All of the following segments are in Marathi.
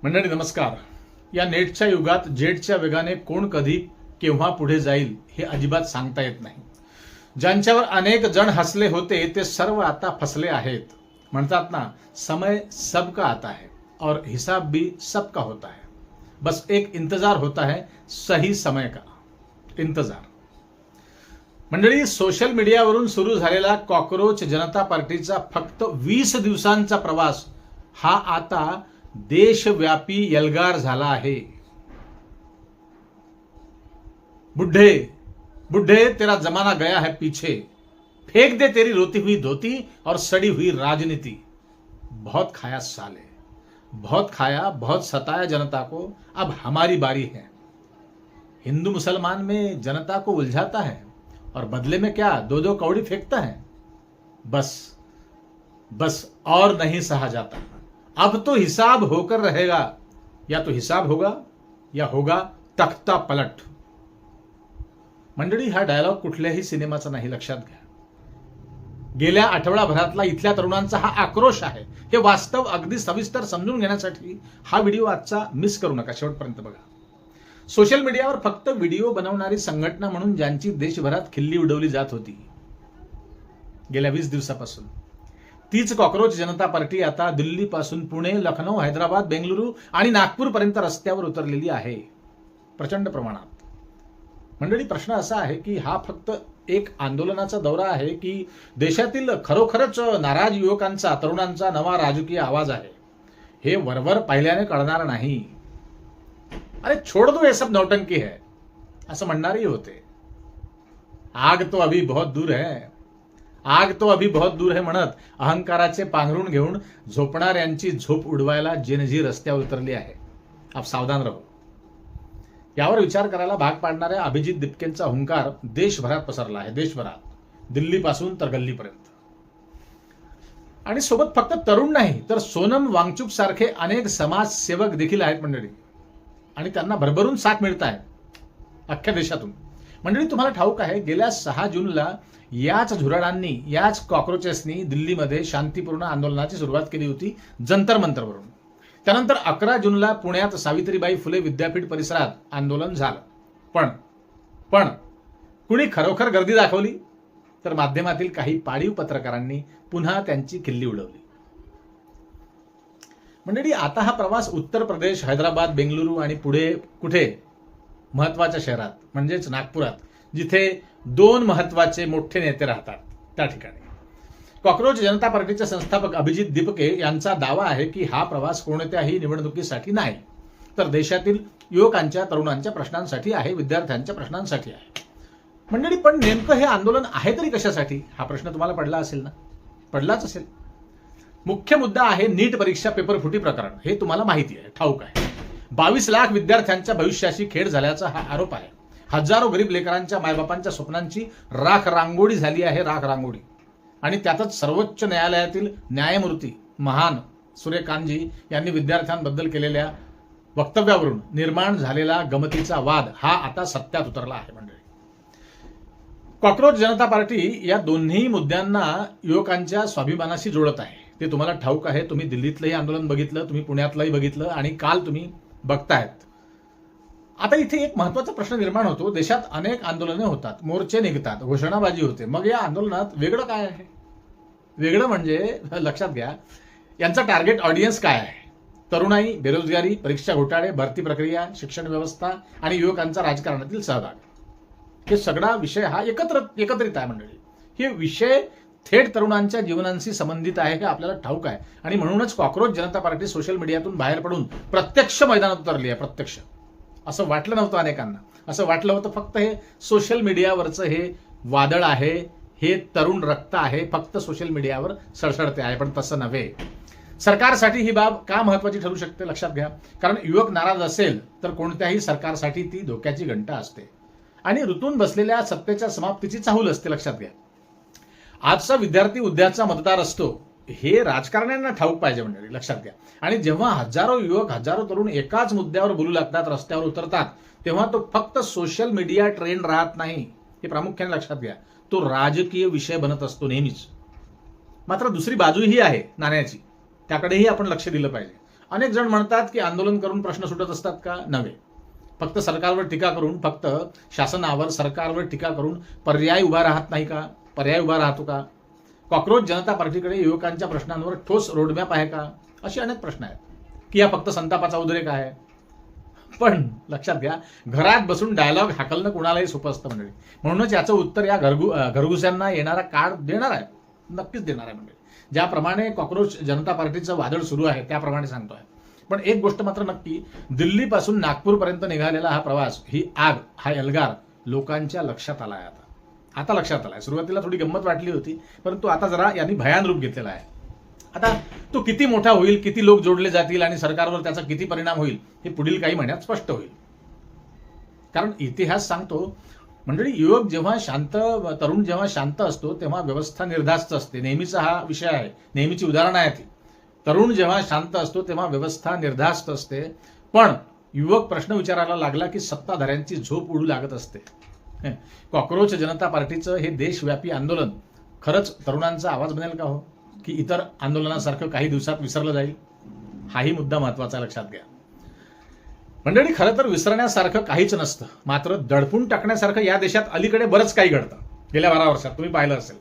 मंडळी नमस्कार. या नेटच्या युगात जेटच्या वेगाने कोण कधी केव्हा पुढे जाईल हे अजिबात सांगता येत नाही. ज्यांच्यावर अनेक जण हसले होते ते सर्व आता फसले आहेत. म्हणतात ना, समय सबका आता है और हिसाब भी सबका होता है. बस एक इंतजार होता है सही समय का. इंतजार. मंडळी, सोशल मीडियावरून सुरू झालेला कॉकरोच जनता पार्टीचा फक्त 20 दिवसांचा प्रवास हा आता देशव्यापी यलगार झाला आहे. बुढ़े बुढ़े तेरा जमाना गया है पीछे, फेंक दे तेरी रोती हुई धोती और सड़ी हुई राजनीति. बहुत खाया साले, बहुत खाया, बहुत सताया जनता को, अब हमारी बारी है. हिंदू मुसलमान में जनता को उलझाता है और बदले में क्या 2-2 कौड़ी फेंकता है. बस बस और नहीं सहा जाता. अब तो हिसाब होकर रहेगा. या तो हिसाब होगा या होगा तख्ता पलट. मंडळी, हा डायलॉग कुठल्याही सिनेमाचा नाही, लक्षात घ्या. गेल्या आठवडाभरातला इथल्या तरुणांचा हा आक्रोश आहे. हे वास्तव अगदी सविस्तर समजून घेण्यासाठी हा व्हिडिओ आजचा मिस करू नका, शेवटपर्यंत बघा. सोशल मीडियावर फक्त व्हिडिओ बनवणारी संघटना म्हणून ज्यांची देशभरात खिल्ली उडवली जात होती गेल्या 20 दिवसापासून, तीच कॉकरोच जनता पार्टी आता दिल्लीपासून पुणे, लखनौ, हैदराबाद, बेंगलुरू आणि नागपूरपर्यंत रस्त्यावर उतरलेली आहे, प्रचंड प्रमाणात. मंडळी, प्रश्न असा आहे की हा फक्त एक आंदोलनाचा दौरा आहे की देशातील खरोखरच नाराज युवकांचा, तरुणांचा नवा राजकीय आवाज आहे. हे वरवर पाहिल्याने कळणार नाही. अरे छोड़ दो ये सब नौटंकी है असं म्हणणारही होते. आग तो अभी बहुत दूर है, आग तो अभी बहुत दूर है म्हणत अहंकाराचे पांघरून घेऊन झोपणाऱ्यांची झोप उडवायला जेनजी रस्त्यावर उतरली आहे. आप सावधान रहो. यावर विचार करायला भाग पाडणाऱ्या अभिजित दिपकेंचा हुंकार देशभरात पसरला आहे. देशभरात, दिल्लीपासून तर गल्लीपर्यंत. आणि सोबत फक्त तरुण नाही तर सोनम वांगचुक सारखे अनेक समाजसेवक देखील आहेत मंडळी, आणि त्यांना भरभरून साथ मिळत आहे अख्ख्या देशातून. मंडळी, तुम्हाला ठाऊक आहे, गेल्या 6 जूनला याच झुरळांनी, याच कॉकरोचेसनी दिल्लीमध्ये शांतीपूर्ण आंदोलनाची सुरुवात केली होती जंतर मंतरवरून. त्यानंतर 11 जूनला पुण्यात सावित्रीबाई फुले विद्यापीठ परिसरात आंदोलन झालं. पण कुणी खरोखर गर्दी दाखवली तर माध्यमातील काही पाळीव पत्रकारांनी पुन्हा त्यांची खिल्ली उडवली. मंडळी, आता हा प्रवास उत्तर प्रदेश, हैदराबाद, बेंगलुरू आणि पुढे कुठे महत्वाच्या शहरात म्हणजेच नागपुरात, जिथे 2 महत्वाचे मोठे नेते राहतात, त्या ठिकाणी. कॉकरोच जनता पार्टीचे संस्थापक अभिजित दिपके यांचा दावा आहे की हा प्रवास कोणत्याही निवडणुकीसाठी नाही, तर देशातील युवकांच्या, तरुणांच्या प्रश्नांसाठी आहे, विद्यार्थ्यांच्या प्रश्नांसाठी आहे. मंडळी, पण नेमकं हे आंदोलन आहे तरी कशासाठी, हा प्रश्न तुम्हाला पडला असेल ना? पडलाच असेल. मुख्य मुद्दा आहे नीट परीक्षा पेपर फुटी प्रकरण. हे तुम्हाला माहिती आहे, ठाऊक आहे. 22 लाख विद्यार्थ्यांच्या भविष्याशी खेळ झाल्याचा हा आरोप आहे. हजारो गरीब लेकरांच्या, मायबापांच्या स्वप्नांची राख रांगोळी झाली आहे, राख रांगोळी. आणि त्यातच सर्वोच्च न्यायालयातील न्यायमूर्ती महान सूर्यकांतजी यांनी विद्यार्थ्यांबद्दल केलेल्या वक्तव्यावरून निर्माण झालेला गमतीचा वाद हा आता सत्यात उतरला आहे. मंडळी, कॉकरोच जनता पार्टी या दोन्ही मुद्द्यांना युवकांच्या स्वाभिमानाशी जोडत आहे. ते तुम्हाला ठाऊक आहे. तुम्ही दिल्लीतलंही आंदोलन बघितलं, तुम्ही पुण्यातलंही बघितलं आणि काल तुम्ही बघतायत. आता इथे एक महत्वाचा प्रश्न निर्माण होतो. देशात अनेक आंदोलने होतात, मोर्चे निघतात, घोषणाबाजी होते. मग या आंदोलनात वेगळं काय आहे? वेगळं म्हणजे लक्षात घ्या, यांचा टार्गेट ऑडियन्स काय आहे? तरुणाई, बेरोजगारी, परीक्षा घोटाळे, भरती प्रक्रिया, शिक्षण व्यवस्था आणि युवकांचा राजकारणातील सहभाग. हे सगळा विषय हा एकत्रित आहे मंडळी. हे विषय थेट तरुणांच्या जीवनांशी संबंधित आहे हे आपल्याला ठाऊक आहे. आणि म्हणूनच कॉकरोच जनता पार्टी सोशल मीडियातून बाहेर पडून प्रत्यक्ष मैदानात उतरली आहे. प्रत्यक्ष. असं वाटलं नव्हतं अनेकांना. असं वाटलं होतं फक्त हे सोशल मीडियावरचं हे वादळ आहे, हे तरुण रक्त आहे, फक्त सोशल मीडियावर सळसळते आहे. पण तसं नव्हे. सरकारसाठी ही बाब का महत्वाची ठरू शकते लक्षात घ्या. कारण युवक नाराज असेल तर कोणत्याही सरकारसाठी ती धोक्याची घंटा असते आणि ऋतून बसलेल्या सत्तेच्या समाप्तीची चाहूल असते. लक्षात घ्या. आजचा विद्यार्थी उद्याचा मतदार असतो हे राजकारण्यांना ठाऊक पाहिजे मंडळी, लक्षात घ्या. आणि जेव्हा हजारो युवक, हजारो तरुण एकाच मुद्द्यावर बोलू लागतात, रस्त्यावर उतरतात, तेव्हा तो फक्त सोशल मीडिया ट्रेंड राहत नाही. हे प्रामुख्याने लक्षात घ्या. तो राजकीय विषय बनत असतो नेहमीच. मात्र दुसरी बाजूही आहे नाण्याची, त्याकडेही आपण लक्ष दिलं पाहिजे. अनेक जण म्हणतात की आंदोलन करून प्रश्न सुटत असतात का? नव्हे. फक्त सरकारवर टीका करून, फक्त शासनावर, सरकारवर टीका करून पर्याय उभा राहत नाही का? पर्याय उभा राहतो का? कॉक्रोच जनता पार्टीकडे युवकांच्या प्रश्नांवर ठोस रोडमॅप आहे का? असे अनेक प्रश्न आहेत की या फक्त संतापाचा उद्रेक आहे. पण लक्षात घ्या, घरात बसून डायलॉग हाकलणं कुणालाही सोपं असतं मंडळी. म्हणूनच याचं उत्तर या घरगुस्यांना येणारा काळ देणार आहे, नक्कीच देणार आहे मंडळी. ज्याप्रमाणे कॉक्रोच जनता पार्टीचं वादळ सुरू आहे त्याप्रमाणे सांगतोय. पण एक गोष्ट मात्र नक्की, दिल्लीपासून नागपूरपर्यंत निघालेला हा प्रवास, ही आग, हा एल्गार लोकांच्या लक्षात आला आहे. आता लक्षात आलाय. सुरुवातीला थोडी गंमत वाटली होती, परंतु आता जरा यांनी भयान रूप घेतलेला आहे. आता तो किती मोठा होईल, किती लोक जोडले जातील आणि सरकारवर त्याचा किती परिणाम होईल हे पुढील काही महिन्यात स्पष्ट होईल. कारण इतिहास सांगतो मंडळी, युवक जेव्हा शांत, तरुण जेव्हा शांत असतो तेव्हा व्यवस्था निर्धास्त असते. नेहमीचा हा विषय आहे, नेहमीची उदाहरणं आहेत. तरुण जेव्हा शांत असतो तेव्हा व्यवस्था निर्धास्त असते. पण युवक प्रश्न विचारायला लागला की सत्ताधाऱ्यांची झोप उडू लागत असते. कॉक्रोच जनता पार्टीचं हे देशव्यापी आंदोलन खरंच तरुणांचा आवाज बनेल का हो? की इतर आंदोलनासारखं काही दिवसात विसरलं जाईल? हाही मुद्दा महत्वाचा, लक्षात घ्या मंडळी. खरं तर विसरण्यासारखं काहीच नसतं, मात्र दडपून टाकण्यासारखं या देशात अलीकडे बरंच काही घडतं. गेल्या 12 वर्षात तुम्ही पाहिलं असेल,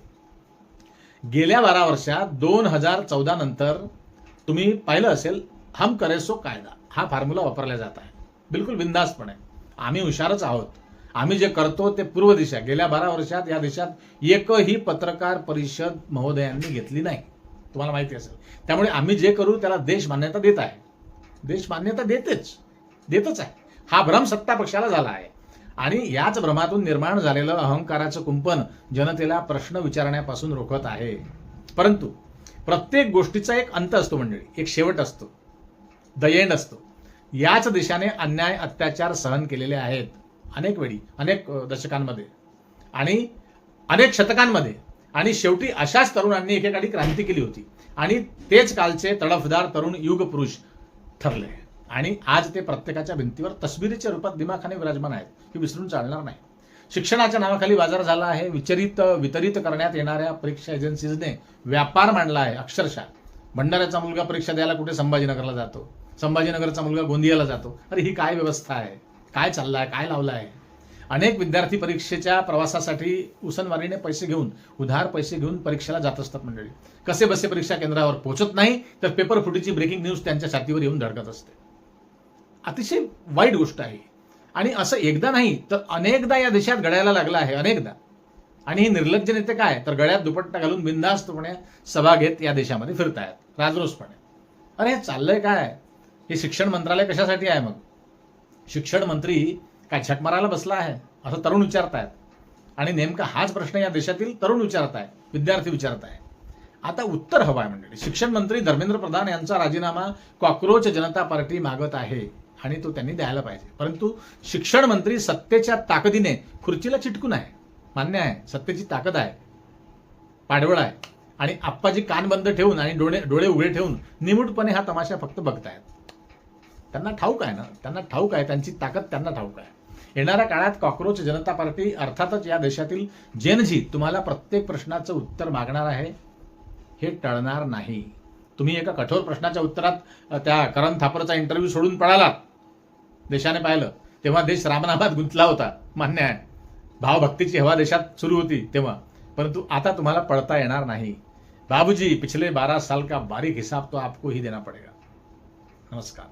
गेल्या 12 वर्षात 2014 नंतर तुम्ही पाहिलं असेल, हम करे सो कायदा हा फॉर्म्युला वापरला जात आहे. बिलकुल बिनधास्तपणे. आम्ही हुशारच आहोत, आम्ही जे करतो ते पूर्व दिशा. गेल्या 12 वर्षात या देशात एकही पत्रकार परिषद महोदयांनी घेतली नाही, तुम्हाला माहिती असेल. त्यामुळे आम्ही जे करू त्याला देश मान्यता देत आहे. देश मान्यता देतच आहे. हा भ्रम सत्ता पक्षाला झाला आहे आणि याच भ्रमातून निर्माण झालेलं अहंकाराचं कुंपण जनतेला प्रश्न विचारण्यापासून रोखत आहे. परंतु प्रत्येक गोष्टीचा एक अंत असतो मंडळी, एक शेवट असतो, द एंड असतो. याच देशाने अन्याय, अत्याचार सहन केलेले आहेत अनेक वेळी, अनेक दशकांमध्ये आणि अनेक शतकांमध्ये. आणि शेवटी अशाच तरुणांनी एकेकाळी क्रांती केली होती आणि तेच कालचे तडफदार तरुण युग पुरुष ठरले. आणि आज ते प्रत्येकाच्या भिंतीवर तस्बिरीच्या रूपात दिमाखाने विराजमान आहेत, हे विसरून चालणार नाही. शिक्षणाच्या नावाखाली बाजार झाला आहे. वितरित करण्यात येणाऱ्या परीक्षा एजन्सीजने व्यापार मांडला आहे अक्षरशः. भंडाऱ्याचा मुलगा परीक्षा द्यायला कुठे संभाजीनगरला जातो, संभाजीनगरचा मुलगा गोंदियाला जातो. अरे ही काय व्यवस्था आहे? काय चाललाय? काय लावलं आहे? अनेक विद्यार्थी परीक्षेच्या प्रवासासाठी उसनवारीने पैसे घेऊन, उधार पैसे घेऊन परीक्षेला जात असतात मंडळी. कसे बसे परीक्षा केंद्रावर पोहोचत नाही तर पेपर फुटीची ब्रेकिंग न्यूज त्यांच्या छातीवर येऊन धडकत असते. अतिशय वाईट गोष्ट आहे. आणि असं एकदा नाही तर अनेकदा या देशात घडायला लागलं आहे, अनेकदा. आणि हे निर्लज्ज नेते काय तर गळ्यात दुपट्टा घालून बिनधास्तपणे सभा घेत या देशामध्ये फिरतायत राजरोसपणे. अरे हे चाललंय काय? हे शिक्षण मंत्रालय कशासाठी आहे मग? शिक्षण मंत्री काय झक मारायला बसला आहे असं तरुण विचारतायत. आणि नेमका हाच प्रश्न या देशातील तरुण विचारत आहे, विद्यार्थी विचारत आहे. आता उत्तर हवं आहे मंडळी. शिक्षण मंत्री धर्मेंद्र प्रधान यांचा राजीनामा कॉक्रोच जनता पार्टी मागत आहे आणि तो त्यांनी द्यायला पाहिजे. परंतु शिक्षण मंत्री सत्तेच्या ताकदीने खुर्चीला चिटकून आहे, मान्य आहे, सत्तेची ताकद आहे, पाडवळ आहे. आणि आप्पाजी कान बंद ठेवून आणि डोळे उघडे ठेवून निमूटपणे हा तमाशा फक्त बघतायत. त्यांना ठाऊक आहे ना, त्यांना ठाऊक आहे, त्यांची ताकद त्यांना ठाऊक आहे. येणाऱ्या काळात कॉक्रोच जनता पार्टी अर्थातच या देशातील जेनजी तुम्हाला प्रत्येक प्रश्नाचं उत्तर मागणार आहे, हे टळणार नाही. तुम्ही एका कठोर प्रश्नाच्या उत्तरात त्या करण थापरचा इंटरव्ह्यू सोडून पळालात. देशाने पाहिलं तेव्हा देश रामनामात गुंतला होता, मान्य आहे. भावभक्तीची हवा देशात सुरू होती तेव्हा. परंतु आता तुम्हाला पळता येणार नाही. बाबूजी, पिछले 12 साल का बारीक हिसाब तो आपको ही देना पड़ेगा. नमस्कार.